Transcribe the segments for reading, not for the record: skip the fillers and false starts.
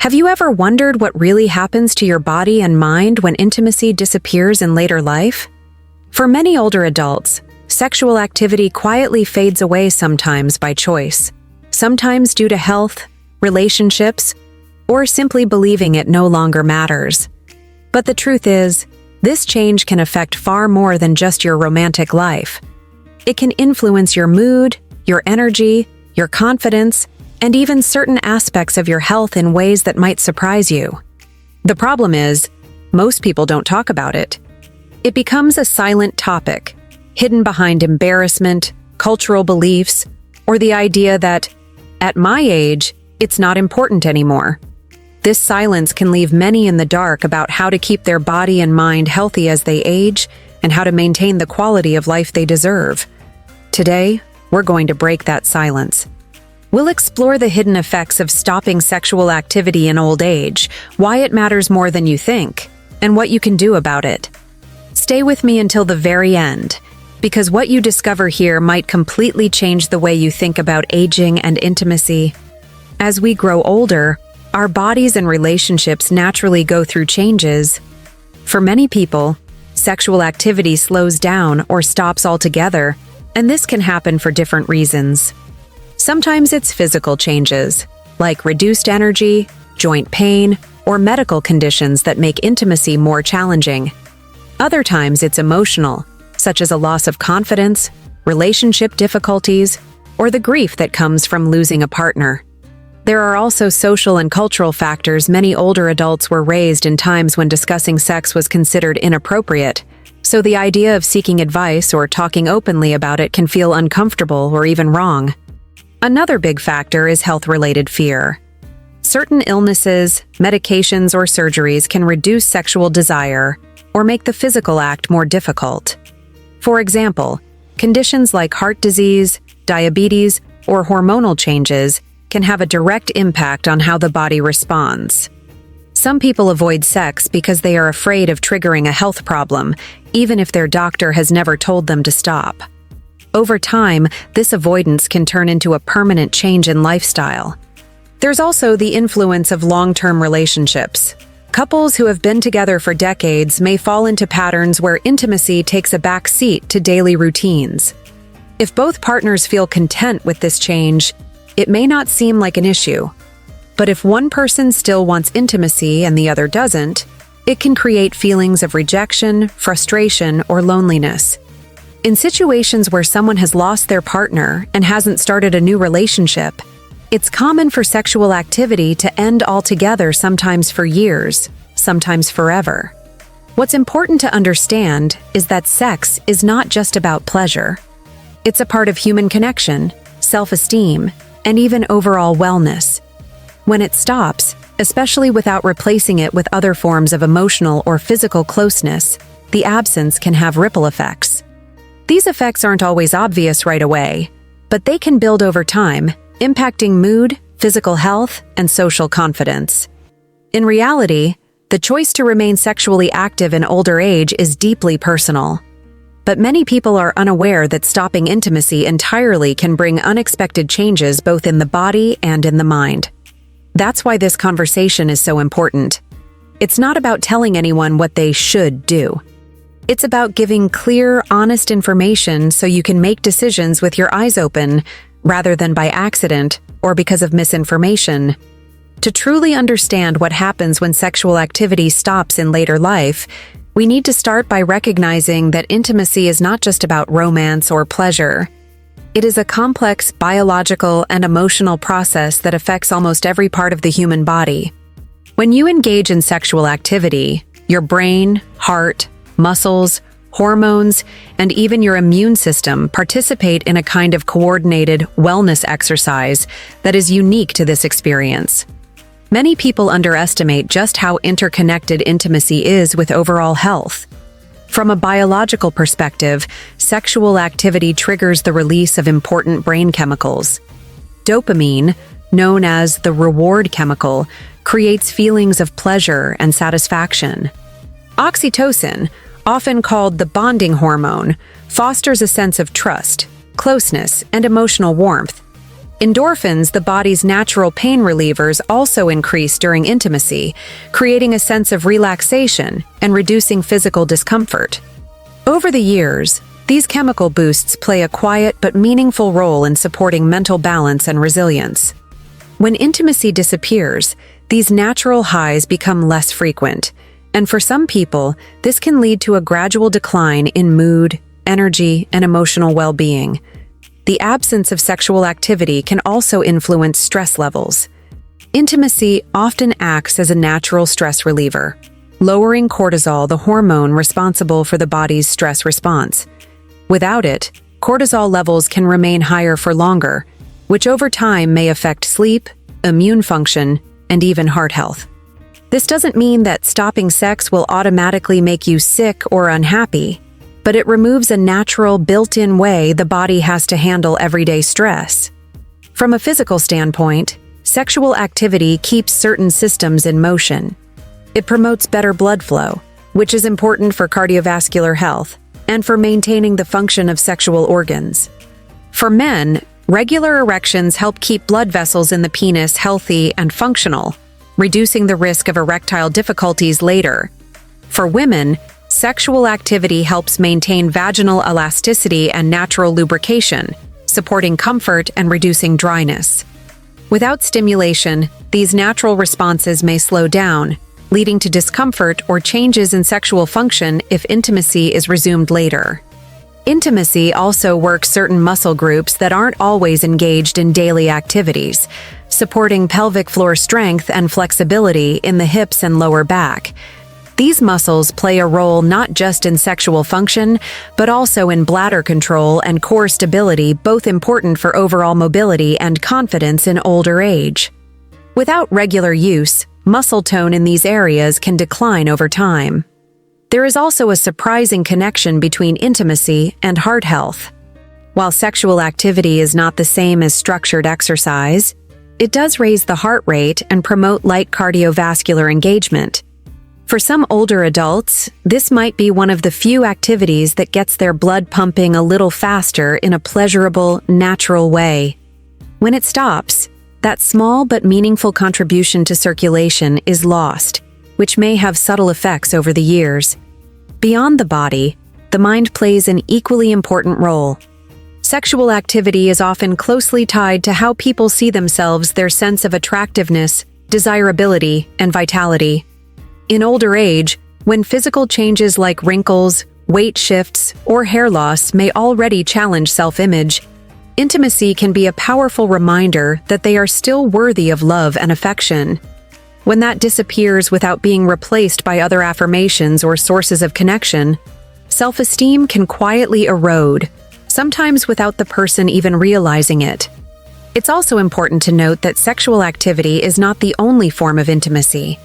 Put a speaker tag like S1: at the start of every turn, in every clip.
S1: Have you ever wondered what really happens to your body and mind when intimacy disappears in later life? For many older adults, sexual activity quietly fades away sometimes by choice, sometimes due to health, relationships, or simply believing it no longer matters. But the truth is, this change can affect far more than just your romantic life. It can influence your mood, your energy, your confidence, and even certain aspects of your health in ways that might surprise you. The problem is, most people don't talk about it. It becomes a silent topic, hidden behind embarrassment, cultural beliefs, or the idea that, at my age, it's not important anymore. This silence can leave many in the dark about how to keep their body and mind healthy as they age and how to maintain the quality of life they deserve. Today, we're going to break that silence. We'll explore the hidden effects of stopping sexual activity in old age, why it matters more than you think, and what you can do about it. Stay with me until the very end, because what you discover here might completely change the way you think about aging and intimacy. As we grow older, our bodies and relationships naturally go through changes. For many people, sexual activity slows down or stops altogether, and this can happen for different reasons. Sometimes it's physical changes, like reduced energy, joint pain, or medical conditions that make intimacy more challenging. Other times it's emotional, such as a loss of confidence, relationship difficulties, or the grief that comes from losing a partner. There are also social and cultural factors. Many older adults were raised in times when discussing sex was considered inappropriate, so the idea of seeking advice or talking openly about it can feel uncomfortable or even wrong. Another big factor is health-related fear. Certain illnesses, medications, or surgeries can reduce sexual desire or make the physical act more difficult. For example, conditions like heart disease, diabetes, or hormonal changes can have a direct impact on how the body responds. Some people avoid sex because they are afraid of triggering a health problem, even if their doctor has never told them to stop. Over time, this avoidance can turn into a permanent change in lifestyle. There's also the influence of long-term relationships. Couples who have been together for decades may fall into patterns where intimacy takes a back seat to daily routines. If both partners feel content with this change, it may not seem like an issue. But if one person still wants intimacy and the other doesn't, it can create feelings of rejection, frustration, or loneliness. In situations where someone has lost their partner and hasn't started a new relationship, it's common for sexual activity to end altogether, sometimes for years, sometimes forever. What's important to understand is that sex is not just about pleasure. It's a part of human connection, self-esteem, and even overall wellness. When it stops, especially without replacing it with other forms of emotional or physical closeness, the absence can have ripple effects. These effects aren't always obvious right away, but they can build over time, impacting mood, physical health, and social confidence. In reality, the choice to remain sexually active in older age is deeply personal. But many people are unaware that stopping intimacy entirely can bring unexpected changes both in the body and in the mind. That's why this conversation is so important. It's not about telling anyone what they should do. It's about giving clear, honest information so you can make decisions with your eyes open, rather than by accident or because of misinformation. To truly understand what happens when sexual activity stops in later life, we need to start by recognizing that intimacy is not just about romance or pleasure. It is a complex biological and emotional process that affects almost every part of the human body. When you engage in sexual activity, your brain, heart, muscles, hormones, and even your immune system participate in a kind of coordinated wellness exercise that is unique to this experience. Many people underestimate just how interconnected intimacy is with overall health. From a biological perspective, sexual activity triggers the release of important brain chemicals. Dopamine, known as the reward chemical, creates feelings of pleasure and satisfaction. Oxytocin, often called the bonding hormone, fosters a sense of trust, closeness, and emotional warmth. Endorphins, the body's natural pain relievers, also increase during intimacy, creating a sense of relaxation and reducing physical discomfort. Over the years, these chemical boosts play a quiet but meaningful role in supporting mental balance and resilience. When intimacy disappears, these natural highs become less frequent, and for some people, this can lead to a gradual decline in mood, energy, and emotional well-being. The absence of sexual activity can also influence stress levels. Intimacy often acts as a natural stress reliever, lowering cortisol, the hormone responsible for the body's stress response. Without it, cortisol levels can remain higher for longer, which over time may affect sleep, immune function, and even heart health. This doesn't mean that stopping sex will automatically make you sick or unhappy, but it removes a natural, built-in way the body has to handle everyday stress. From a physical standpoint, sexual activity keeps certain systems in motion. It promotes better blood flow, which is important for cardiovascular health and for maintaining the function of sexual organs. For men, regular erections help keep blood vessels in the penis healthy and functional, reducing the risk of erectile difficulties later. For women, sexual activity helps maintain vaginal elasticity and natural lubrication, supporting comfort and reducing dryness. Without stimulation, these natural responses may slow down, leading to discomfort or changes in sexual function if intimacy is resumed later. Intimacy also works certain muscle groups that aren't always engaged in daily activities, supporting pelvic floor strength and flexibility in the hips and lower back. These muscles play a role not just in sexual function, but also in bladder control and core stability, both important for overall mobility and confidence in older age. Without regular use, muscle tone in these areas can decline over time. There is also a surprising connection between intimacy and heart health. While sexual activity is not the same as structured exercise, it does raise the heart rate and promote light cardiovascular engagement. For some older adults, this might be one of the few activities that gets their blood pumping a little faster in a pleasurable, natural way. When it stops, that small but meaningful contribution to circulation is lost, which may have subtle effects over the years. Beyond the body, the mind plays an equally important role. Sexual activity is often closely tied to how people see themselves, their sense of attractiveness, desirability, and vitality. In older age, when physical changes like wrinkles, weight shifts, or hair loss may already challenge self-image, intimacy can be a powerful reminder that they are still worthy of love and affection. When that disappears without being replaced by other affirmations or sources of connection, self-esteem can quietly erode, sometimes without the person even realizing it. It's also important to note that sexual activity is not the only form of intimacy.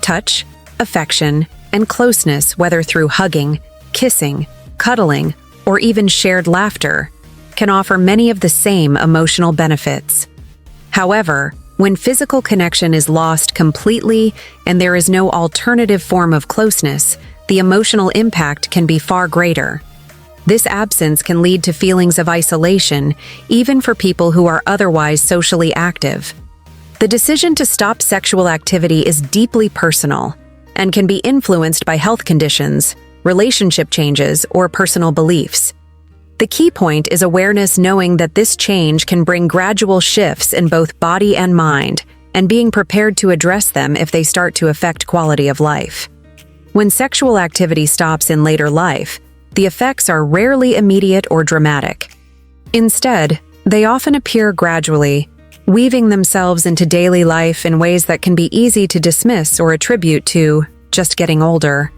S1: Touch, affection, and closeness, whether through hugging, kissing, cuddling, or even shared laughter, can offer many of the same emotional benefits. However, when physical connection is lost completely and there is no alternative form of closeness, the emotional impact can be far greater. This absence can lead to feelings of isolation, even for people who are otherwise socially active. The decision to stop sexual activity is deeply personal and can be influenced by health conditions, relationship changes, or personal beliefs. The key point is awareness, knowing that this change can bring gradual shifts in both body and mind, and being prepared to address them if they start to affect quality of life. When sexual activity stops in later life, the effects are rarely immediate or dramatic. Instead, they often appear gradually, weaving themselves into daily life in ways that can be easy to dismiss or attribute to just getting older.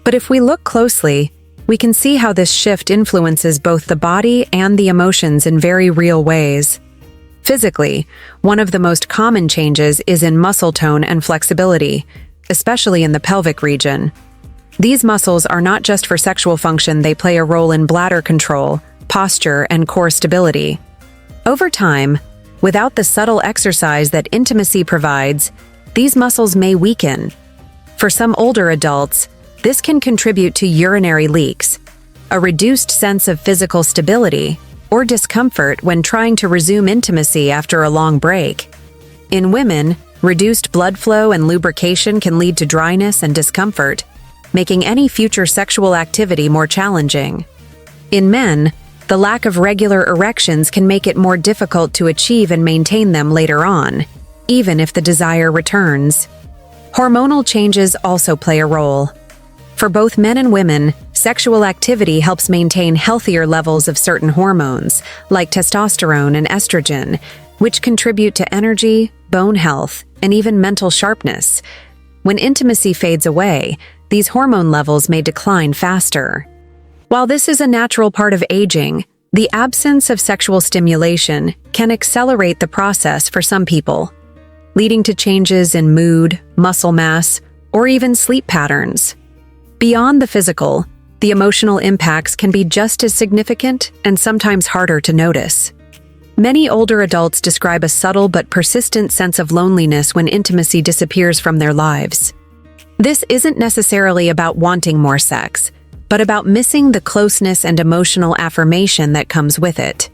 S1: But if we look closely, we can see how this shift influences both the body and the emotions in very real ways. Physically, one of the most common changes is in muscle tone and flexibility, especially in the pelvic region. These muscles are not just for sexual function, they play a role in bladder control, posture, and core stability. Over time, without the subtle exercise that intimacy provides, these muscles may weaken. For some older adults, this can contribute to urinary leaks, a reduced sense of physical stability, or discomfort when trying to resume intimacy after a long break. In women, reduced blood flow and lubrication can lead to dryness and discomfort, making any future sexual activity more challenging. In men, the lack of regular erections can make it more difficult to achieve and maintain them later on, even if the desire returns. Hormonal changes also play a role. For both men and women, sexual activity helps maintain healthier levels of certain hormones, like testosterone and estrogen, which contribute to energy, bone health, and even mental sharpness. When intimacy fades away, these hormone levels may decline faster. While this is a natural part of aging, the absence of sexual stimulation can accelerate the process for some people, leading to changes in mood, muscle mass, or even sleep patterns. Beyond the physical, the emotional impacts can be just as significant and sometimes harder to notice. Many older adults describe a subtle but persistent sense of loneliness when intimacy disappears from their lives. This isn't necessarily about wanting more sex, but about missing the closeness and emotional affirmation that comes with it.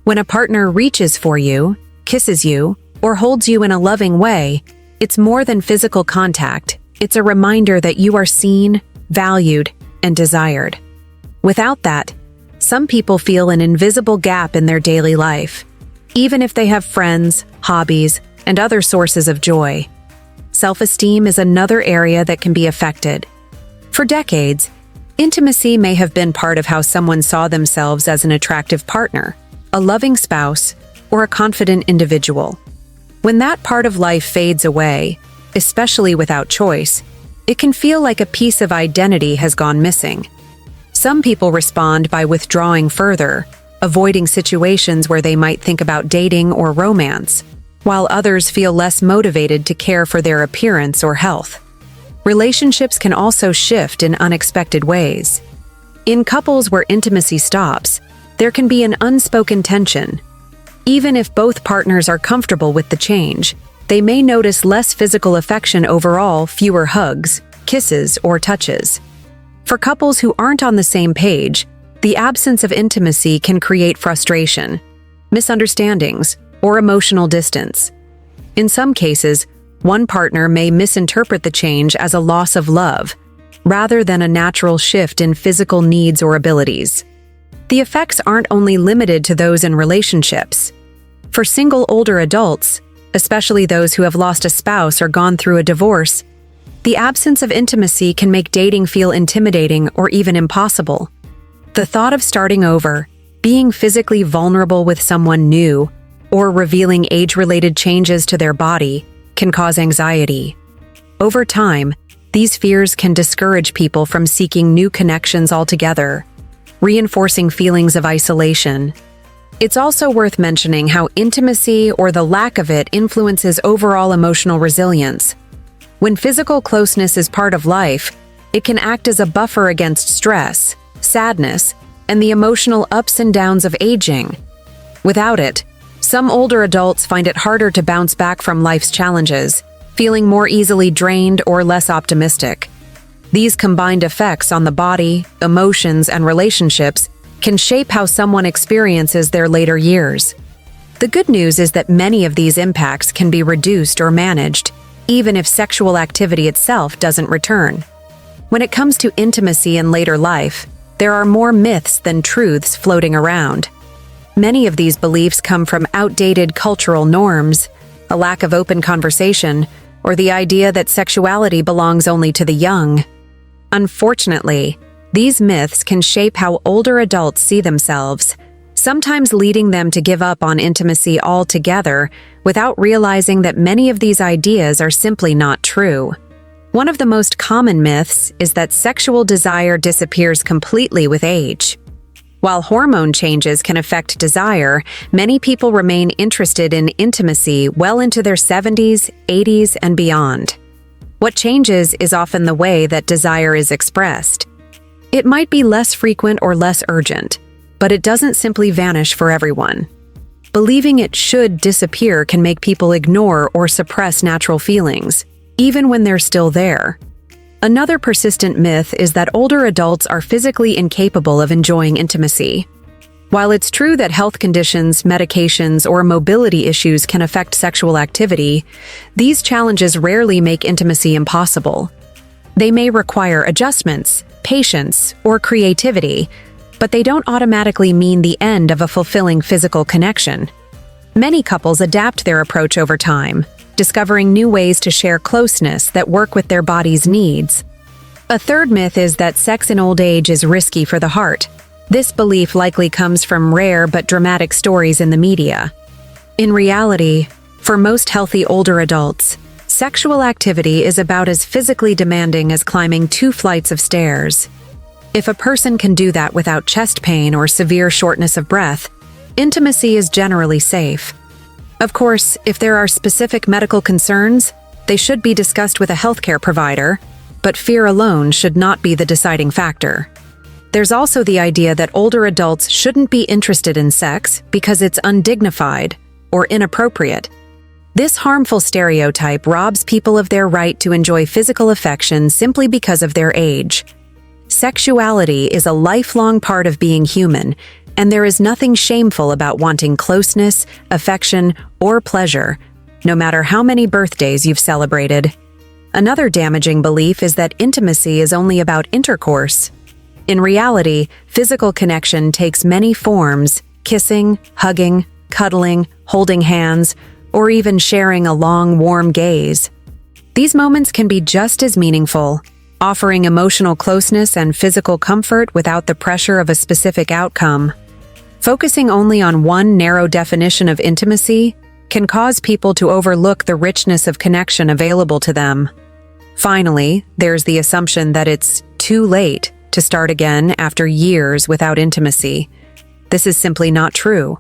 S1: When a partner reaches for you, kisses you, or holds you in a loving way, it's more than physical contact. It's a reminder that you are seen, valued, and desired. Without that, some people feel an invisible gap in their daily life, even if they have friends, hobbies, and other sources of joy. Self-esteem is another area that can be affected. For decades, intimacy may have been part of how someone saw themselves as an attractive partner, a loving spouse, or a confident individual. When that part of life fades away, especially without choice, it can feel like a piece of identity has gone missing. Some people respond by withdrawing further, avoiding situations where they might think about dating or romance, while others feel less motivated to care for their appearance or health. Relationships can also shift in unexpected ways. In couples where intimacy stops, there can be an unspoken tension. Even if both partners are comfortable with the change, they may notice less physical affection overall, fewer hugs, kisses, or touches. For couples who aren't on the same page, the absence of intimacy can create frustration, misunderstandings, or emotional distance. In some cases, one partner may misinterpret the change as a loss of love, rather than a natural shift in physical needs or abilities. The effects aren't only limited to those in relationships. For single older adults, especially those who have lost a spouse or gone through a divorce, the absence of intimacy can make dating feel intimidating or even impossible. The thought of starting over, being physically vulnerable with someone new, or revealing age-related changes to their body can cause anxiety. Over time, these fears can discourage people from seeking new connections altogether, reinforcing feelings of isolation. It's also worth mentioning how intimacy or the lack of it influences overall emotional resilience. When physical closeness is part of life, it can act as a buffer against stress, sadness, and the emotional ups and downs of aging. Without it, some older adults find it harder to bounce back from life's challenges, feeling more easily drained or less optimistic. These combined effects on the body, emotions, and relationships can shape how someone experiences their later years. The good news is that many of these impacts can be reduced or managed, even if sexual activity itself doesn't return. When it comes to intimacy in later life, there are more myths than truths floating around. Many of these beliefs come from outdated cultural norms, a lack of open conversation, or the idea that sexuality belongs only to the young. Unfortunately, these myths can shape how older adults see themselves, sometimes leading them to give up on intimacy altogether without realizing that many of these ideas are simply not true. One of the most common myths is that sexual desire disappears completely with age. While hormone changes can affect desire, many people remain interested in intimacy well into their 70s, 80s, and beyond. What changes is often the way that desire is expressed. It might be less frequent or less urgent, but it doesn't simply vanish for everyone. Believing it should disappear can make people ignore or suppress natural feelings, even when they're still there. Another persistent myth is that older adults are physically incapable of enjoying intimacy. While it's true that health conditions, medications, or mobility issues can affect sexual activity, these challenges rarely make intimacy impossible. They may require adjustments, patience, or creativity, but they don't automatically mean the end of a fulfilling physical connection. Many couples adapt their approach over time, discovering new ways to share closeness that work with their body's needs. A third myth is that sex in old age is risky for the heart. This belief likely comes from rare but dramatic stories in the media. In reality, for most healthy older adults, sexual activity is about as physically demanding as climbing 2 flights of stairs. If a person can do that without chest pain or severe shortness of breath, intimacy is generally safe. Of course, if there are specific medical concerns, they should be discussed with a healthcare provider, but fear alone should not be the deciding factor. There's also the idea that older adults shouldn't be interested in sex because it's undignified or inappropriate. This harmful stereotype robs people of their right to enjoy physical affection simply because of their age. Sexuality is a lifelong part of being human, and there is nothing shameful about wanting closeness, affection, or pleasure, no matter how many birthdays you've celebrated. Another damaging belief is that intimacy is only about intercourse. In reality, physical connection takes many forms: kissing, hugging, cuddling, holding hands, or even sharing a long, warm gaze. These moments can be just as meaningful, offering emotional closeness and physical comfort without the pressure of a specific outcome. Focusing only on one narrow definition of intimacy can cause people to overlook the richness of connection available to them. Finally, there's the assumption that it's too late to start again after years without intimacy. This is simply not true.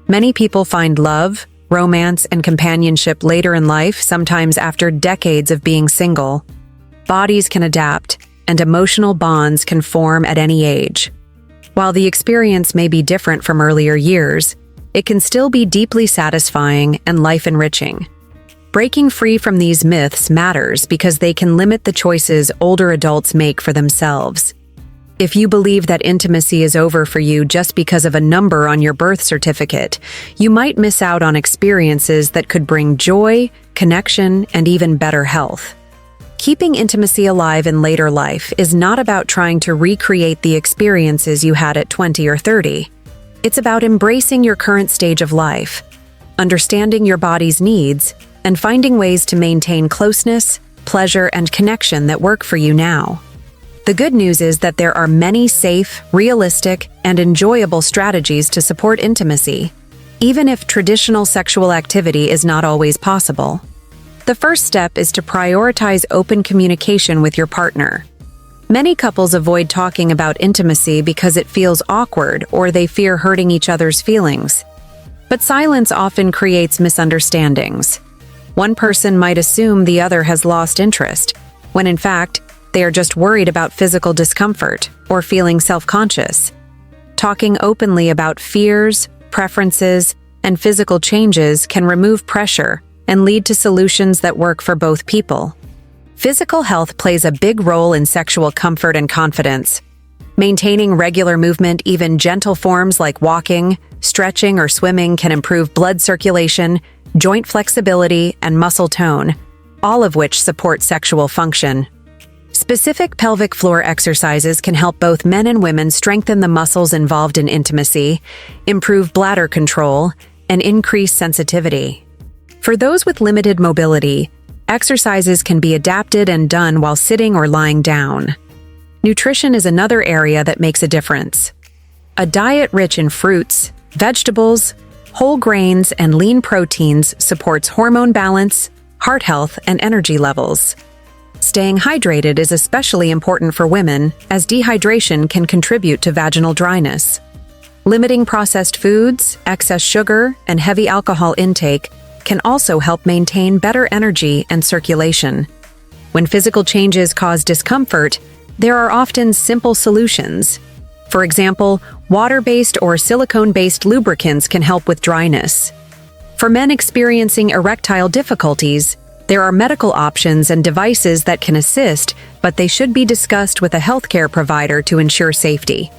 S1: Many people find love, romance, and companionship later in life, sometimes after decades of being single. Bodies can adapt, and emotional bonds can form at any age. While the experience may be different from earlier years, it can still be deeply satisfying and life-enriching. Breaking free from these myths matters because they can limit the choices older adults make for themselves. If you believe that intimacy is over for you just because of a number on your birth certificate, you might miss out on experiences that could bring joy, connection, and even better health. Keeping intimacy alive in later life is not about trying to recreate the experiences you had at 20 or 30. It's about embracing your current stage of life, understanding your body's needs, and finding ways to maintain closeness, pleasure, and connection that work for you now. The good news is that there are many safe, realistic, and enjoyable strategies to support intimacy, even if traditional sexual activity is not always possible. The first step is to prioritize open communication with your partner. Many couples avoid talking about intimacy because it feels awkward or they fear hurting each other's feelings. But silence often creates misunderstandings. One person might assume the other has lost interest, when in fact, they are just worried about physical discomfort or feeling self-conscious. Talking openly about fears, preferences, and physical changes can remove pressure and lead to solutions that work for both people. Physical health plays a big role in sexual comfort and confidence. Maintaining regular movement, even gentle forms like walking, stretching, or swimming, can improve blood circulation, joint flexibility, and muscle tone, all of which support sexual function. Specific pelvic floor exercises can help both men and women strengthen the muscles involved in intimacy, improve bladder control, and increase sensitivity. For those with limited mobility, exercises can be adapted and done while sitting or lying down. Nutrition is another area that makes a difference. A diet rich in fruits, vegetables, whole grains, and lean proteins supports hormone balance, heart health, and energy levels. Staying hydrated is especially important for women, as dehydration can contribute to vaginal dryness. Limiting processed foods, excess sugar, and heavy alcohol intake can also help maintain better energy and circulation. When physical changes cause discomfort, there are often simple solutions. For example, water-based or silicone-based lubricants can help with dryness. For men experiencing erectile difficulties, there are medical options and devices that can assist, but they should be discussed with a healthcare provider to ensure safety.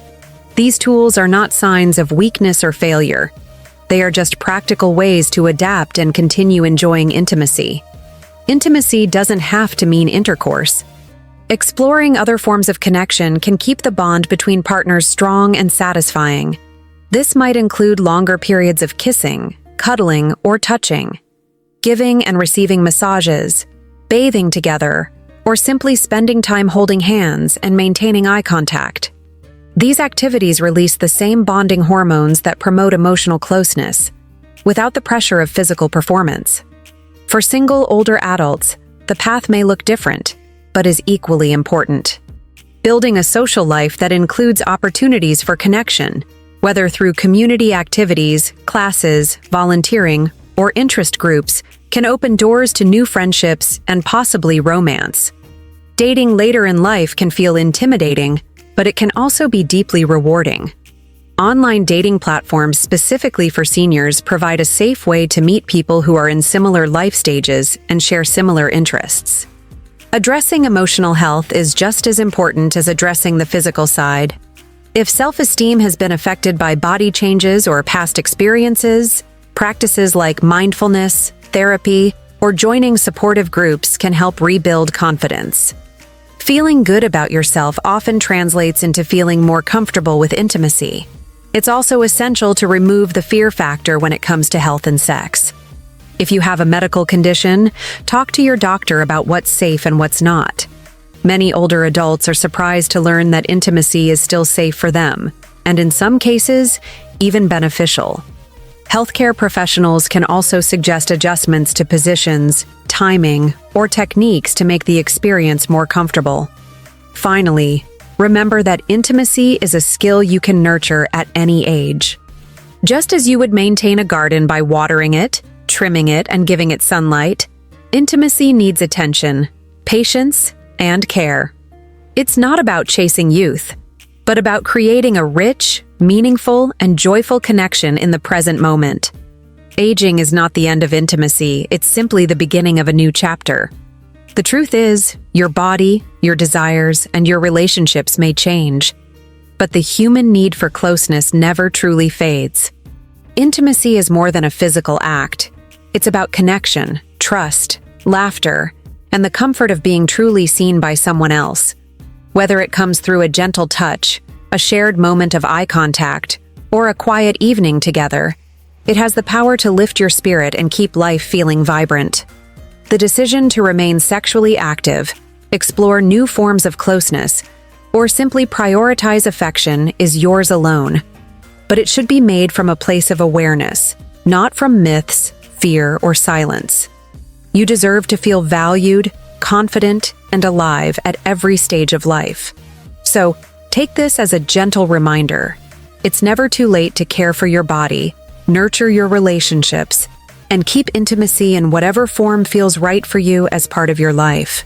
S1: These tools are not signs of weakness or failure. They are just practical ways to adapt and continue enjoying intimacy. Intimacy doesn't have to mean intercourse. Exploring other forms of connection can keep the bond between partners strong and satisfying. This might include longer periods of kissing, cuddling, or touching, giving and receiving massages, bathing together, or simply spending time holding hands and maintaining eye contact. These activities release the same bonding hormones that promote emotional closeness, without the pressure of physical performance. For single older adults, the path may look different, but is equally important. Building a social life that includes opportunities for connection, whether through community activities, classes, volunteering, or interest groups, can open doors to new friendships and possibly romance. Dating later in life can feel intimidating, but it can also be deeply rewarding. Online dating platforms specifically for seniors provide a safe way to meet people who are in similar life stages and share similar interests. Addressing emotional health is just as important as addressing the physical side. If self-esteem has been affected by body changes or past experiences, practices like mindfulness, therapy, or joining supportive groups can help rebuild confidence. Feeling good about yourself often translates into feeling more comfortable with intimacy. It's also essential to remove the fear factor when it comes to health and sex. If you have a medical condition, talk to your doctor about what's safe and what's not. Many older adults are surprised to learn that intimacy is still safe for them, and in some cases, even beneficial. Healthcare professionals can also suggest adjustments to positions, timing, or techniques to make the experience more comfortable. Finally, remember that intimacy is a skill you can nurture at any age. Just as you would maintain a garden by watering it, trimming it, and giving it sunlight, intimacy needs attention, patience, and care. It's not about chasing youth, but about creating a rich, meaningful, and joyful connection in the present moment. Aging is not the end of intimacy, it's simply the beginning of a new chapter. The truth is, your body, your desires, and your relationships may change, but the human need for closeness never truly fades. Intimacy is more than a physical act. It's about connection, trust, laughter, and the comfort of being truly seen by someone else. Whether it comes through a gentle touch, a shared moment of eye contact, or a quiet evening together, it has the power to lift your spirit and keep life feeling vibrant. The decision to remain sexually active, explore new forms of closeness, or simply prioritize affection is yours alone. But it should be made from a place of awareness, not from myths, fear, or silence. You deserve to feel valued, confident, and alive at every stage of life. So, take this as a gentle reminder. It's never too late to care for your body, nurture your relationships, and keep intimacy in whatever form feels right for you as part of your life.